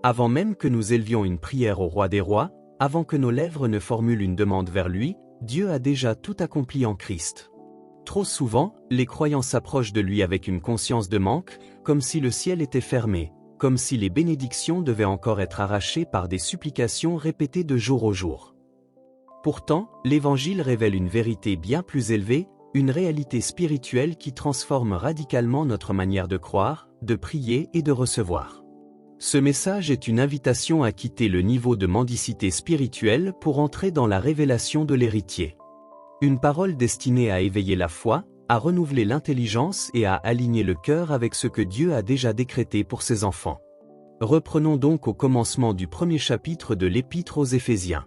Avant même que nous élevions une prière au roi des rois, avant que nos lèvres ne formulent une demande vers lui, Dieu a déjà tout accompli en Christ. Trop souvent, les croyants s'approchent de lui avec une conscience de manque, comme si le ciel était fermé, comme si les bénédictions devaient encore être arrachées par des supplications répétées de jour au jour. Pourtant, l'Évangile révèle une vérité bien plus élevée, une réalité spirituelle qui transforme radicalement notre manière de croire, de prier et de recevoir. Ce message est une invitation à quitter le niveau de mendicité spirituelle pour entrer dans la révélation de l'héritier. Une parole destinée à éveiller la foi, à renouveler l'intelligence et à aligner le cœur avec ce que Dieu a déjà décrété pour ses enfants. Reprenons donc au commencement du premier chapitre de l'Épître aux Éphésiens.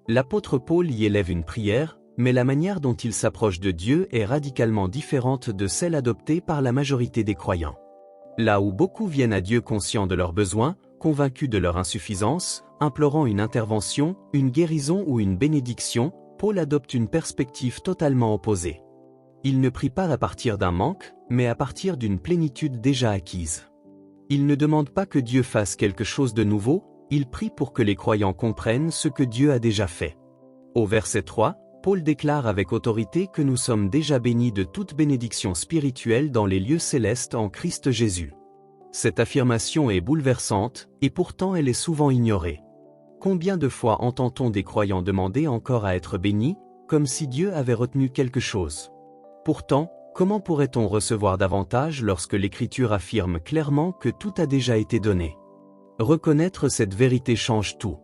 L'apôtre Paul y élève une prière, mais la manière dont il s'approche de Dieu est radicalement différente de celle adoptée par la majorité des croyants. Là où beaucoup viennent à Dieu conscients de leurs besoins, convaincus de leur insuffisance, implorant une intervention, une guérison ou une bénédiction, Paul adopte une perspective totalement opposée. Il ne prie pas à partir d'un manque, mais à partir d'une plénitude déjà acquise. Il ne demande pas que Dieu fasse quelque chose de nouveau, il prie pour que les croyants comprennent ce que Dieu a déjà fait. Au verset 3, Paul déclare avec autorité que nous sommes déjà bénis de toute bénédiction spirituelle dans les lieux célestes en Christ Jésus. Cette affirmation est bouleversante, et pourtant elle est souvent ignorée. Combien de fois entend-on des croyants demander encore à être bénis, comme si Dieu avait retenu quelque chose? Pourtant, comment pourrait-on recevoir davantage lorsque l'Écriture affirme clairement que tout a déjà été donné? Reconnaître cette vérité change tout.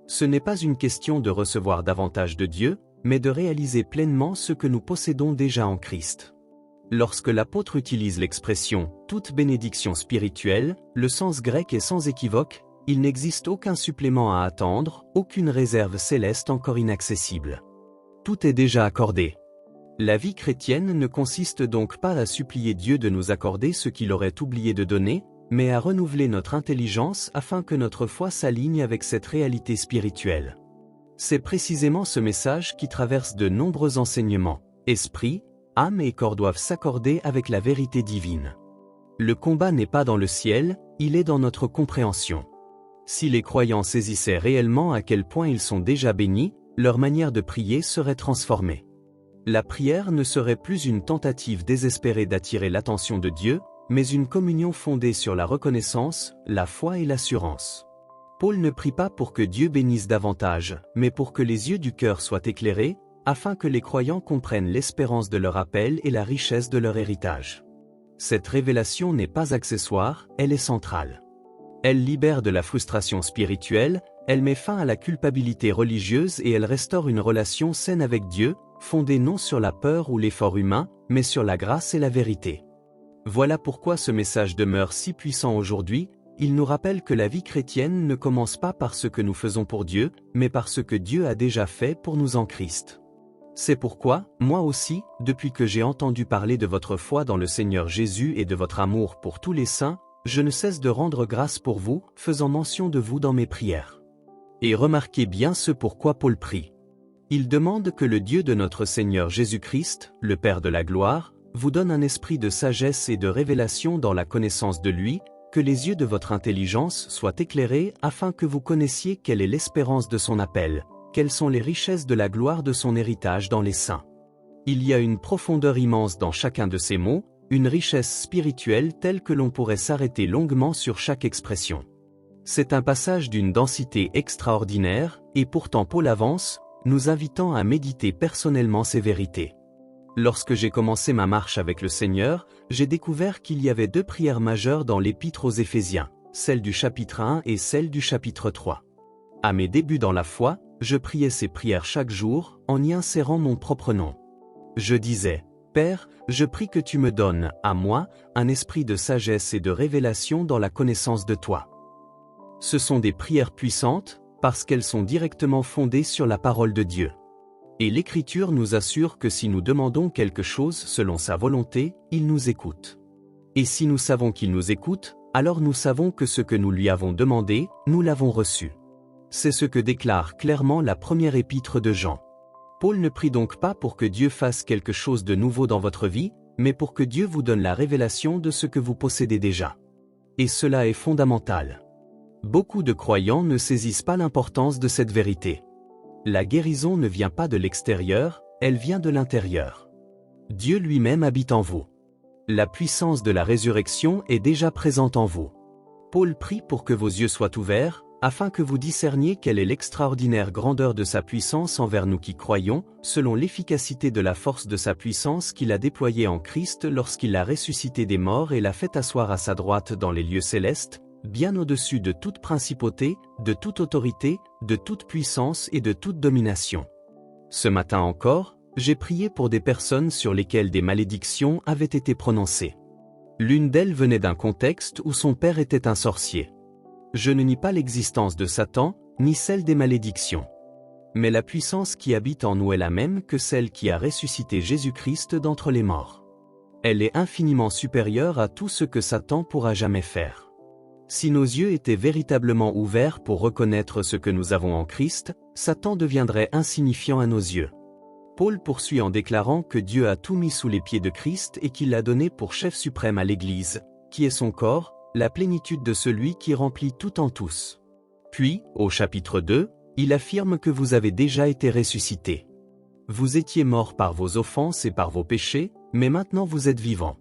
Ce n'est pas une question de recevoir davantage de Dieu, mais de réaliser pleinement ce que nous possédons déjà en Christ. Lorsque l'apôtre utilise l'expression « toute bénédiction spirituelle », le sens grec est sans équivoque, il n'existe aucun supplément à attendre, aucune réserve céleste encore inaccessible. Tout est déjà accordé. La vie chrétienne ne consiste donc pas à supplier Dieu de nous accorder ce qu'il aurait oublié de donner, mais à renouveler notre intelligence afin que notre foi s'aligne avec cette réalité spirituelle. C'est précisément ce message qui traverse de nombreux enseignements. Esprit, âme et corps doivent s'accorder avec la vérité divine. Le combat n'est pas dans le ciel, il est dans notre compréhension. Si les croyants saisissaient réellement à quel point ils sont déjà bénis, leur manière de prier serait transformée. La prière ne serait plus une tentative désespérée d'attirer l'attention de Dieu, mais une communion fondée sur la reconnaissance, la foi et l'assurance. Paul ne prie pas pour que Dieu bénisse davantage, mais pour que les yeux du cœur soient éclairés, afin que les croyants comprennent l'espérance de leur appel et la richesse de leur héritage. Cette révélation n'est pas accessoire, elle est centrale. Elle libère de la frustration spirituelle, elle met fin à la culpabilité religieuse et elle restaure une relation saine avec Dieu, fondée non sur la peur ou l'effort humain, mais sur la grâce et la vérité. Voilà pourquoi ce message demeure si puissant aujourd'hui, il nous rappelle que la vie chrétienne ne commence pas par ce que nous faisons pour Dieu, mais par ce que Dieu a déjà fait pour nous en Christ. C'est pourquoi, moi aussi, depuis que j'ai entendu parler de votre foi dans le Seigneur Jésus et de votre amour pour tous les saints, je ne cesse de rendre grâce pour vous, faisant mention de vous dans mes prières. Et remarquez bien ce pourquoi Paul prie. Il demande que le Dieu de notre Seigneur Jésus-Christ, le Père de la gloire, vous donne un esprit de sagesse et de révélation dans la connaissance de lui, que les yeux de votre intelligence soient éclairés afin que vous connaissiez quelle est l'espérance de son appel, quelles sont les richesses de la gloire de son héritage dans les saints. Il y a une profondeur immense dans chacun de ces mots, une richesse spirituelle telle que l'on pourrait s'arrêter longuement sur chaque expression. C'est un passage d'une densité extraordinaire, et pourtant Paul avance, nous invitant à méditer personnellement ces vérités. Lorsque j'ai commencé ma marche avec le Seigneur, j'ai découvert qu'il y avait deux prières majeures dans l'Épître aux Éphésiens, celle du chapitre 1 et celle du chapitre 3. À mes débuts dans la foi, je priais ces prières chaque jour, en y insérant mon propre nom. Je disais, « Père, je prie que tu me donnes, à moi, un esprit de sagesse et de révélation dans la connaissance de toi. » Ce sont des prières puissantes, parce qu'elles sont directement fondées sur la parole de Dieu. Et l'Écriture nous assure que si nous demandons quelque chose selon sa volonté, il nous écoute. Et si nous savons qu'il nous écoute, alors nous savons que ce que nous lui avons demandé, nous l'avons reçu. C'est ce que déclare clairement la première épître de Jean. Paul ne prie donc pas pour que Dieu fasse quelque chose de nouveau dans votre vie, mais pour que Dieu vous donne la révélation de ce que vous possédez déjà. Et cela est fondamental. Beaucoup de croyants ne saisissent pas l'importance de cette vérité. La guérison ne vient pas de l'extérieur, elle vient de l'intérieur. Dieu lui-même habite en vous. La puissance de la résurrection est déjà présente en vous. Paul prie pour que vos yeux soient ouverts, afin que vous discerniez quelle est l'extraordinaire grandeur de sa puissance envers nous qui croyons, selon l'efficacité de la force de sa puissance qu'il a déployée en Christ lorsqu'il l'a ressuscité des morts et l'a fait asseoir à sa droite dans les lieux célestes, bien au-dessus de toute principauté, de toute autorité, de toute puissance et de toute domination. Ce matin encore, j'ai prié pour des personnes sur lesquelles des malédictions avaient été prononcées. L'une d'elles venait d'un contexte où son père était un sorcier. Je ne nie pas l'existence de Satan, ni celle des malédictions. Mais la puissance qui habite en nous est la même que celle qui a ressuscité Jésus-Christ d'entre les morts. Elle est infiniment supérieure à tout ce que Satan pourra jamais faire. Si nos yeux étaient véritablement ouverts pour reconnaître ce que nous avons en Christ, Satan deviendrait insignifiant à nos yeux. Paul poursuit en déclarant que Dieu a tout mis sous les pieds de Christ et qu'il l'a donné pour chef suprême à l'Église, qui est son corps, la plénitude de celui qui remplit tout en tous. Puis, au chapitre 2, il affirme que vous avez déjà été ressuscités. Vous étiez morts par vos offenses et par vos péchés, mais maintenant vous êtes vivants.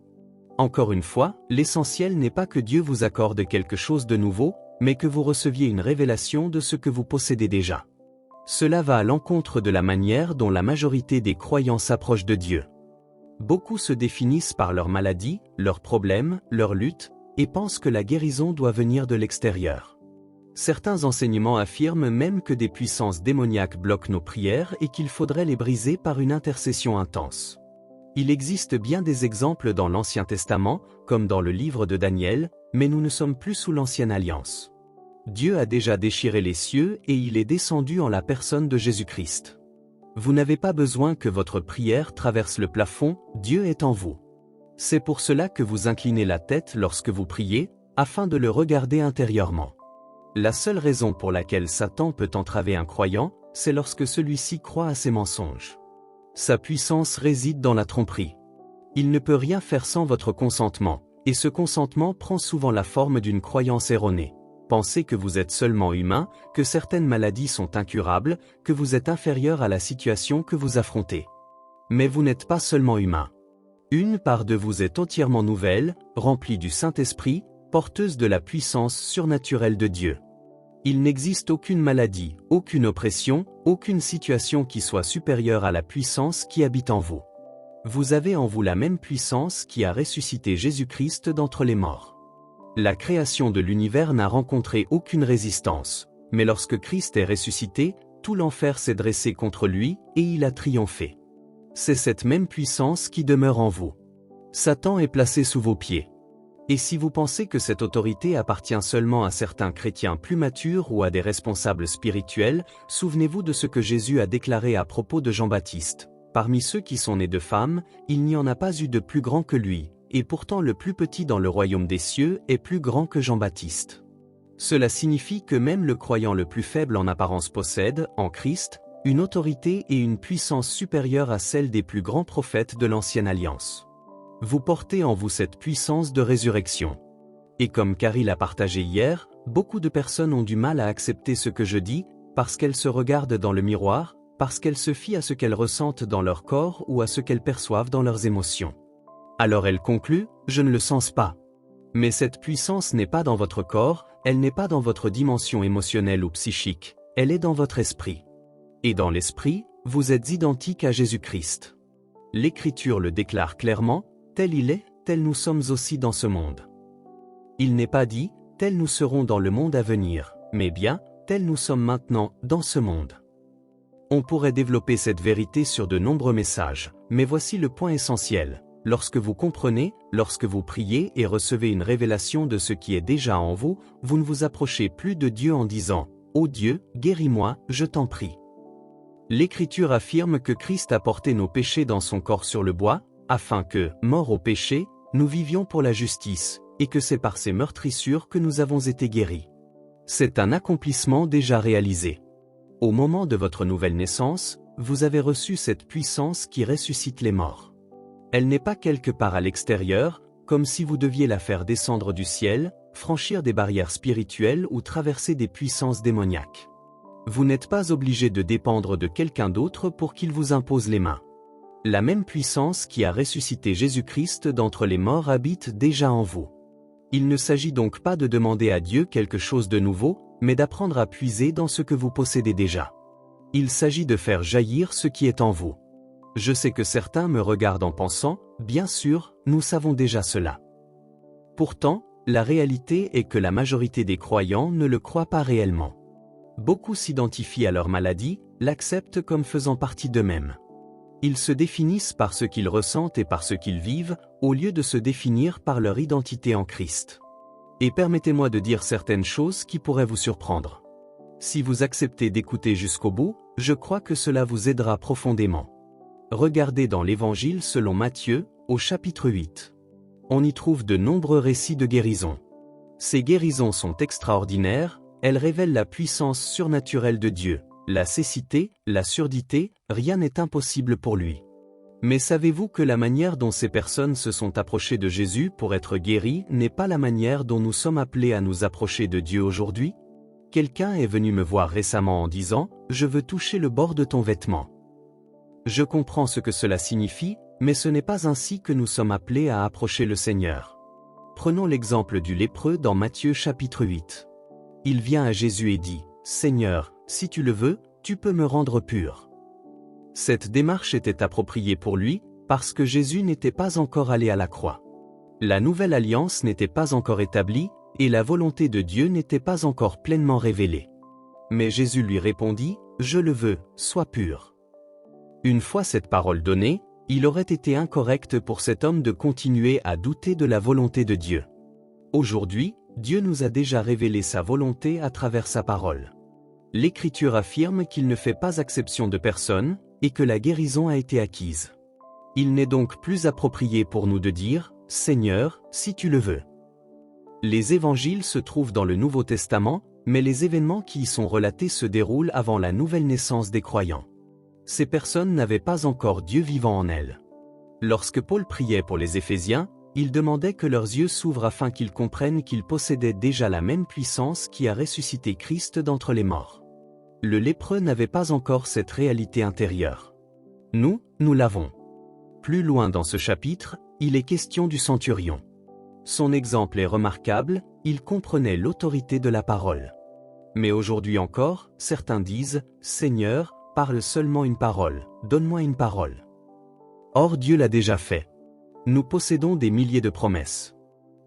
Encore une fois, l'essentiel n'est pas que Dieu vous accorde quelque chose de nouveau, mais que vous receviez une révélation de ce que vous possédez déjà. Cela va à l'encontre de la manière dont la majorité des croyants s'approchent de Dieu. Beaucoup se définissent par leurs maladies, leurs problèmes, leurs luttes, et pensent que la guérison doit venir de l'extérieur. Certains enseignements affirment même que des puissances démoniaques bloquent nos prières et qu'il faudrait les briser par une intercession intense. Il existe bien des exemples dans l'Ancien Testament, comme dans le livre de Daniel, mais nous ne sommes plus sous l'Ancienne Alliance. Dieu a déjà déchiré les cieux et il est descendu en la personne de Jésus-Christ. Vous n'avez pas besoin que votre prière traverse le plafond, Dieu est en vous. C'est pour cela que vous inclinez la tête lorsque vous priez, afin de le regarder intérieurement. La seule raison pour laquelle Satan peut entraver un croyant, c'est lorsque celui-ci croit à ses mensonges. Sa puissance réside dans la tromperie. Il ne peut rien faire sans votre consentement, et ce consentement prend souvent la forme d'une croyance erronée. Pensez que vous êtes seulement humain, que certaines maladies sont incurables, que vous êtes inférieur à la situation que vous affrontez. Mais vous n'êtes pas seulement humain. Une part de vous est entièrement nouvelle, remplie du Saint-Esprit, porteuse de la puissance surnaturelle de Dieu. Il n'existe aucune maladie, aucune oppression, aucune situation qui soit supérieure à la puissance qui habite en vous. Vous avez en vous la même puissance qui a ressuscité Jésus-Christ d'entre les morts. La création de l'univers n'a rencontré aucune résistance, mais lorsque Christ est ressuscité, tout l'enfer s'est dressé contre lui et il a triomphé. C'est cette même puissance qui demeure en vous. Satan est placé sous vos pieds. Et si vous pensez que cette autorité appartient seulement à certains chrétiens plus matures ou à des responsables spirituels, souvenez-vous de ce que Jésus a déclaré à propos de Jean-Baptiste. Parmi ceux qui sont nés de femmes, il n'y en a pas eu de plus grand que lui, et pourtant le plus petit dans le royaume des cieux est plus grand que Jean-Baptiste. Cela signifie que même le croyant le plus faible en apparence possède, en Christ, une autorité et une puissance supérieures à celle des plus grands prophètes de l'Ancienne Alliance. Vous portez en vous cette puissance de résurrection. Et comme Carrie l'a partagé hier, beaucoup de personnes ont du mal à accepter ce que je dis, parce qu'elles se regardent dans le miroir, parce qu'elles se fient à ce qu'elles ressentent dans leur corps ou à ce qu'elles perçoivent dans leurs émotions. Alors elles concluent, je ne le sens pas. Mais cette puissance n'est pas dans votre corps, elle n'est pas dans votre dimension émotionnelle ou psychique, elle est dans votre esprit. Et dans l'esprit, vous êtes identique à Jésus-Christ. L'Écriture le déclare clairement, tel il est, tel nous sommes aussi dans ce monde. Il n'est pas dit, tel nous serons dans le monde à venir, mais bien, tel nous sommes maintenant dans ce monde. On pourrait développer cette vérité sur de nombreux messages, mais voici le point essentiel. Lorsque vous comprenez, lorsque vous priez et recevez une révélation de ce qui est déjà en vous, vous ne vous approchez plus de Dieu en disant « Ô Dieu, guéris-moi, je t'en prie ». L'Écriture affirme que Christ a porté nos péchés dans son corps sur le bois, afin que, morts au péché, nous vivions pour la justice, et que c'est par ces meurtrissures que nous avons été guéris. C'est un accomplissement déjà réalisé. Au moment de votre nouvelle naissance, vous avez reçu cette puissance qui ressuscite les morts. Elle n'est pas quelque part à l'extérieur, comme si vous deviez la faire descendre du ciel, franchir des barrières spirituelles ou traverser des puissances démoniaques. Vous n'êtes pas obligé de dépendre de quelqu'un d'autre pour qu'il vous impose les mains. La même puissance qui a ressuscité Jésus-Christ d'entre les morts habite déjà en vous. Il ne s'agit donc pas de demander à Dieu quelque chose de nouveau, mais d'apprendre à puiser dans ce que vous possédez déjà. Il s'agit de faire jaillir ce qui est en vous. Je sais que certains me regardent en pensant, bien sûr, nous savons déjà cela. Pourtant, la réalité est que la majorité des croyants ne le croient pas réellement. Beaucoup s'identifient à leur maladie, l'acceptent comme faisant partie d'eux-mêmes. Ils se définissent par ce qu'ils ressentent et par ce qu'ils vivent, au lieu de se définir par leur identité en Christ. Et permettez-moi de dire certaines choses qui pourraient vous surprendre. Si vous acceptez d'écouter jusqu'au bout, je crois que cela vous aidera profondément. Regardez dans l'Évangile selon Matthieu, au chapitre 8. On y trouve de nombreux récits de guérison. Ces guérisons sont extraordinaires, elles révèlent la puissance surnaturelle de Dieu. La cécité, la surdité, rien n'est impossible pour lui. Mais savez-vous que la manière dont ces personnes se sont approchées de Jésus pour être guéries n'est pas la manière dont nous sommes appelés à nous approcher de Dieu aujourd'hui? Quelqu'un est venu me voir récemment en disant « Je veux toucher le bord de ton vêtement ». Je comprends ce que cela signifie, mais ce n'est pas ainsi que nous sommes appelés à approcher le Seigneur. Prenons l'exemple du lépreux dans Matthieu chapitre 8. Il vient à Jésus et dit « Seigneur, si tu le veux, tu peux me rendre pur. » Cette démarche était appropriée pour lui, parce que Jésus n'était pas encore allé à la croix. La nouvelle alliance n'était pas encore établie, et la volonté de Dieu n'était pas encore pleinement révélée. Mais Jésus lui répondit, « Je le veux, sois pur. » Une fois cette parole donnée, il aurait été incorrect pour cet homme de continuer à douter de la volonté de Dieu. Aujourd'hui, Dieu nous a déjà révélé sa volonté à travers sa parole. L'Écriture affirme qu'il ne fait pas exception de personne, et que la guérison a été acquise. Il n'est donc plus approprié pour nous de dire « Seigneur, si tu le veux ». Les évangiles se trouvent dans le Nouveau Testament, mais les événements qui y sont relatés se déroulent avant la nouvelle naissance des croyants. Ces personnes n'avaient pas encore Dieu vivant en elles. Lorsque Paul priait pour les Éphésiens, il demandait que leurs yeux s'ouvrent afin qu'ils comprennent qu'ils possédaient déjà la même puissance qui a ressuscité Christ d'entre les morts. Le lépreux n'avait pas encore cette réalité intérieure. Nous l'avons. Plus loin dans ce chapitre, il est question du centurion. Son exemple est remarquable, il comprenait l'autorité de la parole. Mais aujourd'hui encore, certains disent « Seigneur, parle seulement une parole, donne-moi une parole. » Or Dieu l'a déjà fait. Nous possédons des milliers de promesses.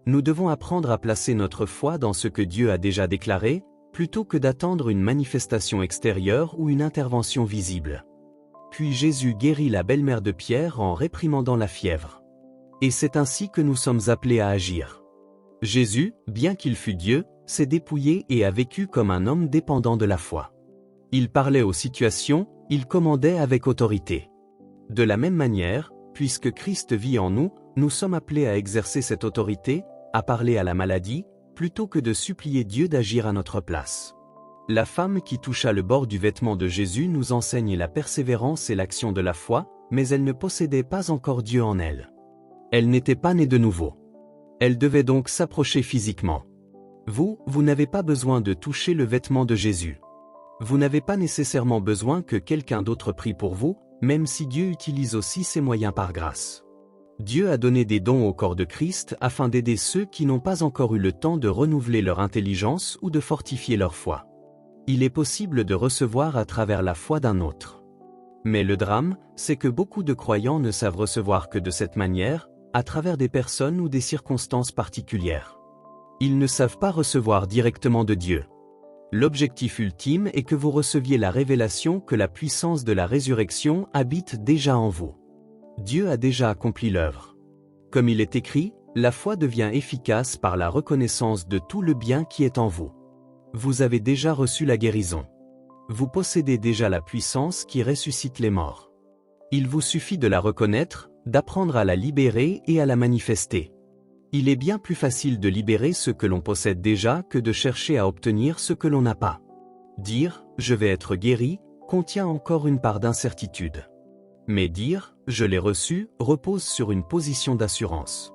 Nous devons apprendre à placer notre foi dans ce que Dieu a déjà déclaré, plutôt que d'attendre une manifestation extérieure ou une intervention visible. Puis Jésus guérit la belle-mère de Pierre en réprimandant la fièvre. Et c'est ainsi que nous sommes appelés à agir. Jésus, bien qu'il fût Dieu, s'est dépouillé et a vécu comme un homme dépendant de la foi. Il parlait aux situations, il commandait avec autorité. De la même manière, puisque Christ vit en nous, nous sommes appelés à exercer cette autorité, à parler à la maladie, plutôt que de supplier Dieu d'agir à notre place. La femme qui toucha le bord du vêtement de Jésus nous enseigne la persévérance et l'action de la foi, mais elle ne possédait pas encore Dieu en elle. Elle n'était pas née de nouveau. Elle devait donc s'approcher physiquement. Vous n'avez pas besoin de toucher le vêtement de Jésus. Vous n'avez pas nécessairement besoin que quelqu'un d'autre prie pour vous, même si Dieu utilise aussi ses moyens par grâce. Dieu a donné des dons au corps de Christ afin d'aider ceux qui n'ont pas encore eu le temps de renouveler leur intelligence ou de fortifier leur foi. Il est possible de recevoir à travers la foi d'un autre. Mais le drame, c'est que beaucoup de croyants ne savent recevoir que de cette manière, à travers des personnes ou des circonstances particulières. Ils ne savent pas recevoir directement de Dieu. L'objectif ultime est que vous receviez la révélation que la puissance de la résurrection habite déjà en vous. Dieu a déjà accompli l'œuvre. Comme il est écrit, la foi devient efficace par la reconnaissance de tout le bien qui est en vous. Vous avez déjà reçu la guérison. Vous possédez déjà la puissance qui ressuscite les morts. Il vous suffit de la reconnaître, d'apprendre à la libérer et à la manifester. Il est bien plus facile de libérer ce que l'on possède déjà que de chercher à obtenir ce que l'on n'a pas. Dire « je vais être guéri » contient encore une part d'incertitude. Mais dire « je l'ai reçu » repose sur une position d'assurance.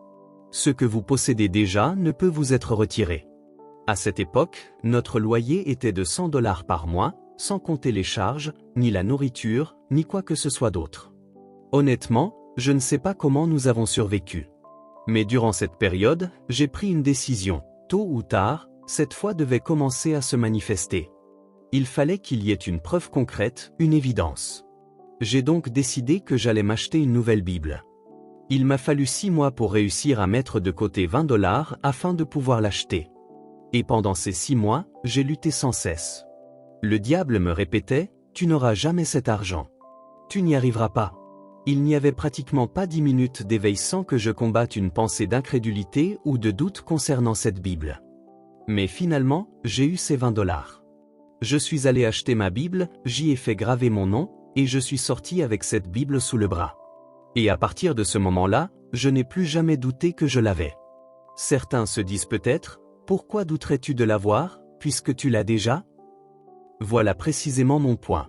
Ce que vous possédez déjà ne peut vous être retiré. À cette époque, notre loyer était de $100 par mois, sans compter les charges, ni la nourriture, ni quoi que ce soit d'autre. Honnêtement, je ne sais pas comment nous avons survécu. Mais durant cette période, j'ai pris une décision. Tôt ou tard, cette foi devait commencer à se manifester. Il fallait qu'il y ait une preuve concrète, une évidence. J'ai donc décidé que j'allais m'acheter une nouvelle Bible. Il m'a fallu 6 mois pour réussir à mettre de côté $20 afin de pouvoir l'acheter. Et pendant ces 6 mois, j'ai lutté sans cesse. Le diable me répétait, « Tu n'auras jamais cet argent. Tu n'y arriveras pas. » Il n'y avait pratiquement pas 10 minutes d'éveil sans que je combatte une pensée d'incrédulité ou de doute concernant cette Bible. Mais finalement, j'ai eu ces $20. Je suis allé acheter ma Bible, j'y ai fait graver mon nom, et je suis sorti avec cette Bible sous le bras. Et à partir de ce moment-là, je n'ai plus jamais douté que je l'avais. Certains se disent peut-être, pourquoi douterais-tu de l'avoir, puisque tu l'as déjà? Voilà précisément mon point.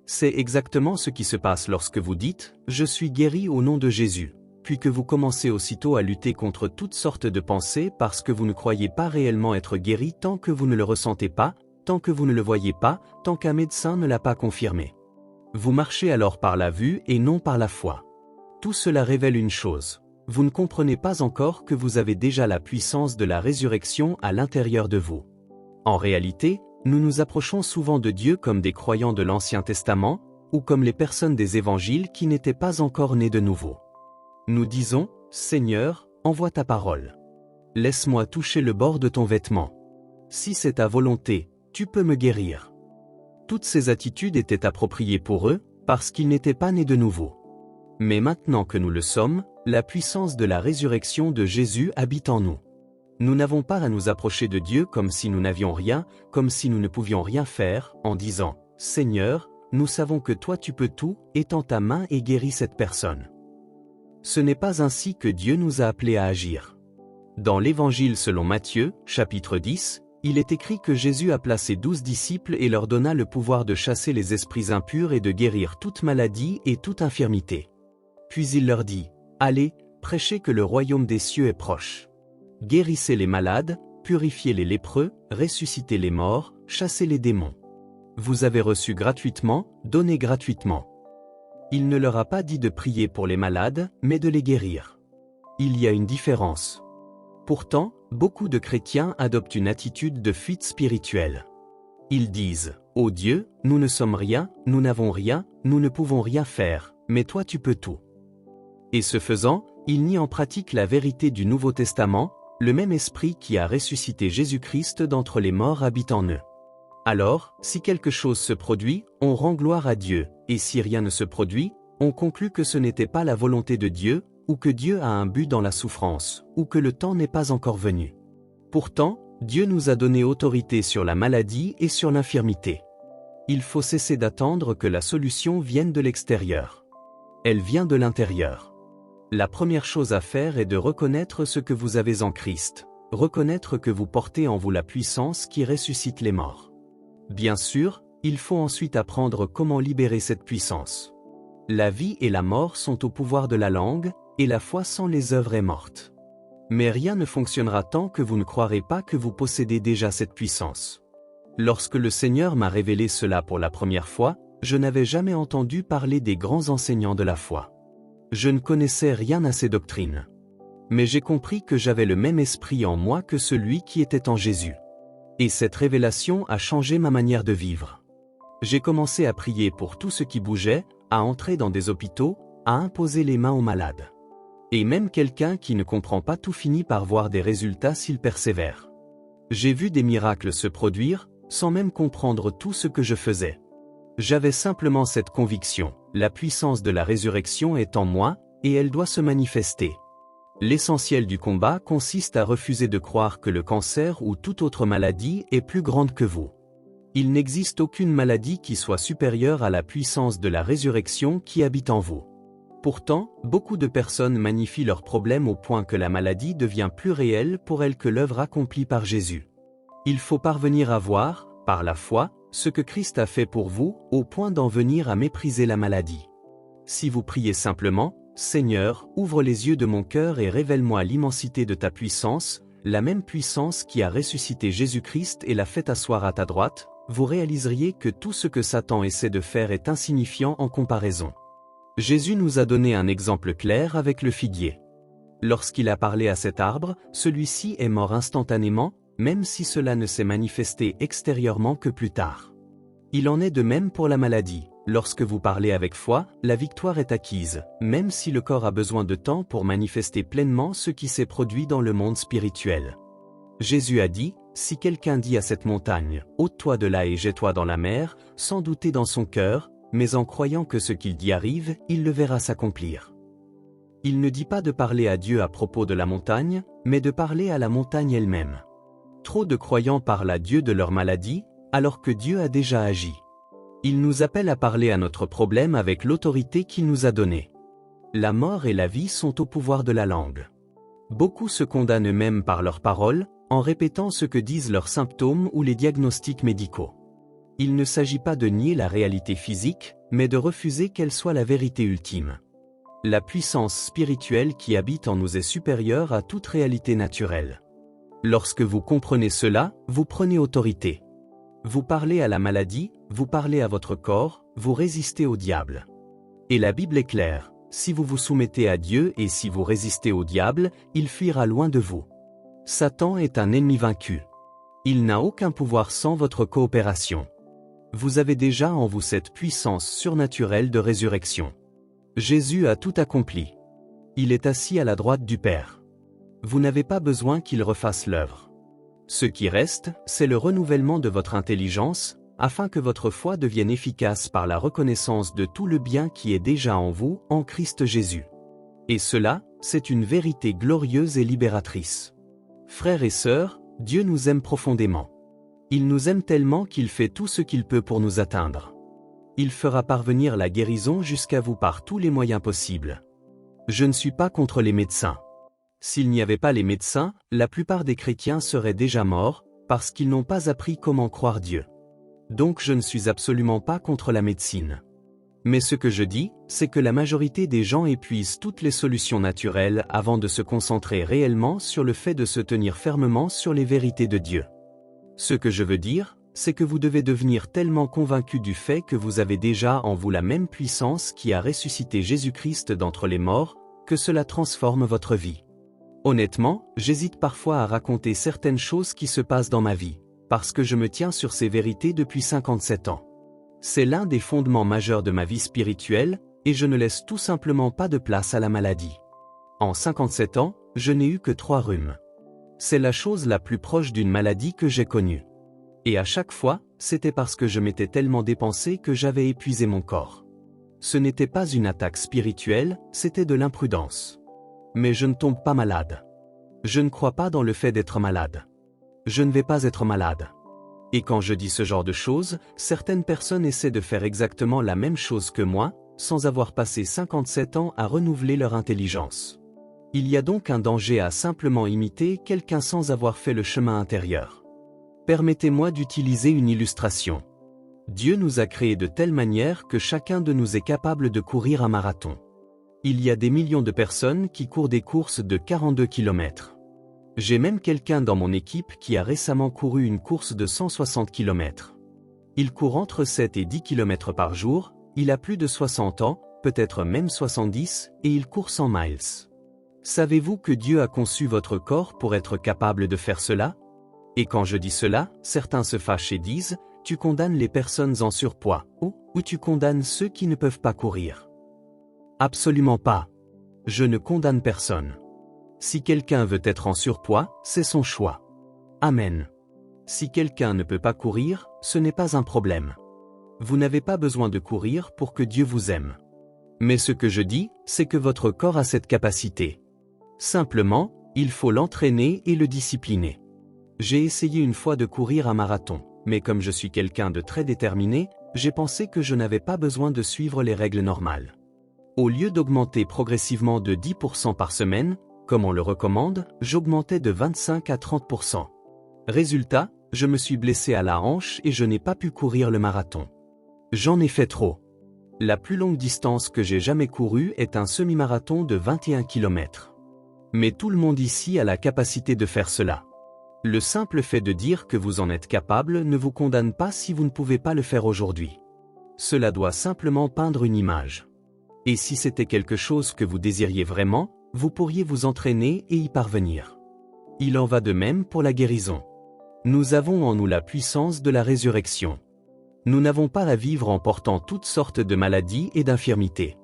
C'est exactement ce qui se passe lorsque vous dites « Je suis guéri au nom de Jésus », puis que vous commencez aussitôt à lutter contre toutes sortes de pensées parce que vous ne croyez pas réellement être guéri tant que vous ne le ressentez pas, tant que vous ne le voyez pas, tant qu'un médecin ne l'a pas confirmé. Vous marchez alors par la vue et non par la foi. Tout cela révèle une chose. Vous ne comprenez pas encore que vous avez déjà la puissance de la résurrection à l'intérieur de vous. En réalité, nous nous approchons souvent de Dieu comme des croyants de l'Ancien Testament, ou comme les personnes des évangiles qui n'étaient pas encore nées de nouveau. Nous disons, « Seigneur, envoie ta parole. Laisse-moi toucher le bord de ton vêtement. Si c'est ta volonté, tu peux me guérir. » Toutes ces attitudes étaient appropriées pour eux, parce qu'ils n'étaient pas nés de nouveau. Mais maintenant que nous le sommes, la puissance de la résurrection de Jésus habite en nous. Nous n'avons pas à nous approcher de Dieu comme si nous n'avions rien, comme si nous ne pouvions rien faire, en disant « Seigneur, nous savons que toi tu peux tout, étends ta main et guéris cette personne. » Ce n'est pas ainsi que Dieu nous a appelés à agir. Dans l'Évangile selon Matthieu, chapitre 10, il est écrit que Jésus appela ses 12 disciples et leur donna le pouvoir de chasser les esprits impurs et de guérir toute maladie et toute infirmité. Puis il leur dit, « Allez, prêchez que le royaume des cieux est proche. Guérissez les malades, purifiez les lépreux, ressuscitez les morts, chassez les démons. Vous avez reçu gratuitement, donnez gratuitement. » Il ne leur a pas dit de prier pour les malades, mais de les guérir. Il y a une différence. Pourtant, beaucoup de chrétiens adoptent une attitude de fuite spirituelle. Ils disent, « Ô Dieu, nous ne sommes rien, nous n'avons rien, nous ne pouvons rien faire, mais toi tu peux tout. » Et ce faisant, ils nient en pratique la vérité du Nouveau Testament, le même esprit qui a ressuscité Jésus-Christ d'entre les morts habite en eux. Alors, si quelque chose se produit, on rend gloire à Dieu, et si rien ne se produit, on conclut que ce n'était pas la volonté de Dieu, ou que Dieu a un but dans la souffrance, ou que le temps n'est pas encore venu. Pourtant, Dieu nous a donné autorité sur la maladie et sur l'infirmité. Il faut cesser d'attendre que la solution vienne de l'extérieur. Elle vient de l'intérieur. La première chose à faire est de reconnaître ce que vous avez en Christ, reconnaître que vous portez en vous la puissance qui ressuscite les morts. Bien sûr, il faut ensuite apprendre comment libérer cette puissance. La vie et la mort sont au pouvoir de la langue, et la foi sans les œuvres est morte. Mais rien ne fonctionnera tant que vous ne croirez pas que vous possédez déjà cette puissance. Lorsque le Seigneur m'a révélé cela pour la première fois, je n'avais jamais entendu parler des grands enseignants de la foi. Je ne connaissais rien à ces doctrines. Mais j'ai compris que j'avais le même esprit en moi que celui qui était en Jésus. Et cette révélation a changé ma manière de vivre. J'ai commencé à prier pour tout ce qui bougeait, à entrer dans des hôpitaux, à imposer les mains aux malades. Et même quelqu'un qui ne comprend pas tout finit par voir des résultats s'il persévère. J'ai vu des miracles se produire, sans même comprendre tout ce que je faisais. J'avais simplement cette conviction, la puissance de la résurrection est en moi, et elle doit se manifester. L'essentiel du combat consiste à refuser de croire que le cancer ou toute autre maladie est plus grande que vous. Il n'existe aucune maladie qui soit supérieure à la puissance de la résurrection qui habite en vous. Pourtant, beaucoup de personnes magnifient leurs problèmes au point que la maladie devient plus réelle pour elles que l'œuvre accomplie par Jésus. Il faut parvenir à voir, par la foi, ce que Christ a fait pour vous, au point d'en venir à mépriser la maladie. Si vous priez simplement, Seigneur, ouvre les yeux de mon cœur et révèle-moi l'immensité de ta puissance, la même puissance qui a ressuscité Jésus-Christ et l'a fait asseoir à ta droite. Vous réaliseriez que tout ce que Satan essaie de faire est insignifiant en comparaison. Jésus nous a donné un exemple clair avec le figuier. Lorsqu'il a parlé à cet arbre, celui-ci est mort instantanément, même si cela ne s'est manifesté extérieurement que plus tard. Il en est de même pour la maladie. Lorsque vous parlez avec foi, la victoire est acquise, même si le corps a besoin de temps pour manifester pleinement ce qui s'est produit dans le monde spirituel. Jésus a dit, « Si quelqu'un dit à cette montagne, ôte-toi de là et jette-toi dans la mer, sans douter dans son cœur, mais en croyant que ce qu'il dit arrive, il le verra s'accomplir. » Il ne dit pas de parler à Dieu à propos de la montagne, mais de parler à la montagne elle-même. Trop de croyants parlent à Dieu de leur maladie, alors que Dieu a déjà agi. Il nous appelle à parler à notre problème avec l'autorité qu'il nous a donnée. La mort et la vie sont au pouvoir de la langue. Beaucoup se condamnent eux-mêmes par leurs paroles, en répétant ce que disent leurs symptômes ou les diagnostics médicaux. Il ne s'agit pas de nier la réalité physique, mais de refuser qu'elle soit la vérité ultime. La puissance spirituelle qui habite en nous est supérieure à toute réalité naturelle. Lorsque vous comprenez cela, vous prenez autorité. Vous parlez à la maladie, vous parlez à votre corps, vous résistez au diable. Et la Bible est claire, si vous vous soumettez à Dieu et si vous résistez au diable, il fuira loin de vous. Satan est un ennemi vaincu. Il n'a aucun pouvoir sans votre coopération. Vous avez déjà en vous cette puissance surnaturelle de résurrection. Jésus a tout accompli. Il est assis à la droite du Père. Vous n'avez pas besoin qu'il refasse l'œuvre. Ce qui reste, c'est le renouvellement de votre intelligence, afin que votre foi devienne efficace par la reconnaissance de tout le bien qui est déjà en vous, en Christ Jésus. Et cela, c'est une vérité glorieuse et libératrice. Frères et sœurs, Dieu nous aime profondément. Il nous aime tellement qu'il fait tout ce qu'il peut pour nous atteindre. Il fera parvenir la guérison jusqu'à vous par tous les moyens possibles. Je ne suis pas contre les médecins. S'il n'y avait pas les médecins, la plupart des chrétiens seraient déjà morts, parce qu'ils n'ont pas appris comment croire Dieu. Donc je ne suis absolument pas contre la médecine. Mais ce que je dis, c'est que la majorité des gens épuisent toutes les solutions naturelles avant de se concentrer réellement sur le fait de se tenir fermement sur les vérités de Dieu. Ce que je veux dire, c'est que vous devez devenir tellement convaincu du fait que vous avez déjà en vous la même puissance qui a ressuscité Jésus-Christ d'entre les morts, que cela transforme votre vie. Honnêtement, j'hésite parfois à raconter certaines choses qui se passent dans ma vie, parce que je me tiens sur ces vérités depuis 57 ans. C'est l'un des fondements majeurs de ma vie spirituelle, et je ne laisse tout simplement pas de place à la maladie. En 57 ans, je n'ai eu que 3 rhumes. C'est la chose la plus proche d'une maladie que j'ai connue. Et à chaque fois, c'était parce que je m'étais tellement dépensé que j'avais épuisé mon corps. Ce n'était pas une attaque spirituelle, c'était de l'imprudence. Mais je ne tombe pas malade. Je ne crois pas dans le fait d'être malade. Je ne vais pas être malade. Et quand je dis ce genre de choses, certaines personnes essaient de faire exactement la même chose que moi, sans avoir passé 57 ans à renouveler leur intelligence. Il y a donc un danger à simplement imiter quelqu'un sans avoir fait le chemin intérieur. Permettez-moi d'utiliser une illustration. Dieu nous a créés de telle manière que chacun de nous est capable de courir un marathon. Il y a des millions de personnes qui courent des courses de 42 km. J'ai même quelqu'un dans mon équipe qui a récemment couru une course de 160 km. Il court entre 7 et 10 km par jour, il a plus de 60 ans, peut-être même 70, et il court 100 miles. Savez-vous que Dieu a conçu votre corps pour être capable de faire cela? Et quand je dis cela, certains se fâchent et disent, tu condamnes les personnes en surpoids, ou tu condamnes ceux qui ne peuvent pas courir. Absolument pas. Je ne condamne personne. Si quelqu'un veut être en surpoids, c'est son choix. Amen. Si quelqu'un ne peut pas courir, ce n'est pas un problème. Vous n'avez pas besoin de courir pour que Dieu vous aime. Mais ce que je dis, c'est que votre corps a cette capacité. Simplement, il faut l'entraîner et le discipliner. J'ai essayé une fois de courir un marathon, mais comme je suis quelqu'un de très déterminé, j'ai pensé que je n'avais pas besoin de suivre les règles normales. Au lieu d'augmenter progressivement de 10% par semaine, comme on le recommande, j'augmentais de 25 à 30%. Résultat, je me suis blessé à la hanche et je n'ai pas pu courir le marathon. J'en ai fait trop. La plus longue distance que j'ai jamais courue est un semi-marathon de 21 km. Mais tout le monde ici a la capacité de faire cela. Le simple fait de dire que vous en êtes capable ne vous condamne pas si vous ne pouvez pas le faire aujourd'hui. Cela doit simplement peindre une image. Et si c'était quelque chose que vous désiriez vraiment, vous pourriez vous entraîner et y parvenir. Il en va de même pour la guérison. Nous avons en nous la puissance de la résurrection. Nous n'avons pas à vivre en portant toutes sortes de maladies et d'infirmités.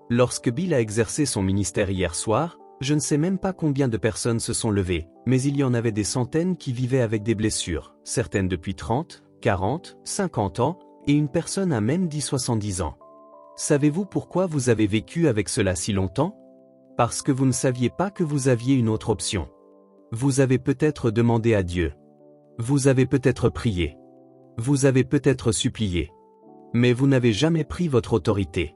Lorsque Bill a exercé son ministère hier soir, je ne sais même pas combien de personnes se sont levées, mais il y en avait des centaines qui vivaient avec des blessures, certaines depuis 30, 40, 50 ans, et une personne a même dit 70 ans. Savez-vous pourquoi vous avez vécu avec cela si longtemps? Parce que vous ne saviez pas que vous aviez une autre option. Vous avez peut-être demandé à Dieu. Vous avez peut-être prié. Vous avez peut-être supplié. Mais vous n'avez jamais pris votre autorité.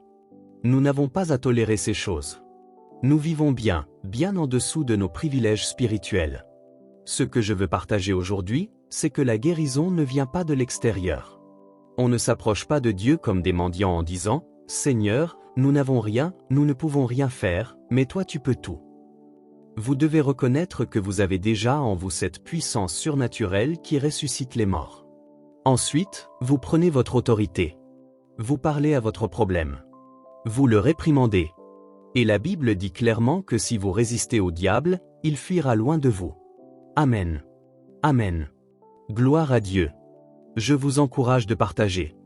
Nous n'avons pas à tolérer ces choses. Nous vivons bien, bien en dessous de nos privilèges spirituels. Ce que je veux partager aujourd'hui, c'est que la guérison ne vient pas de l'extérieur. On ne s'approche pas de Dieu comme des mendiants en disant « Seigneur, nous n'avons rien, nous ne pouvons rien faire, mais toi tu peux tout. » Vous devez reconnaître que vous avez déjà en vous cette puissance surnaturelle qui ressuscite les morts. Ensuite, vous prenez votre autorité. Vous parlez à votre problème. Vous le réprimandez. Et la Bible dit clairement que si vous résistez au diable, il fuira loin de vous. Amen. Amen. Gloire à Dieu. Je vous encourage de partager.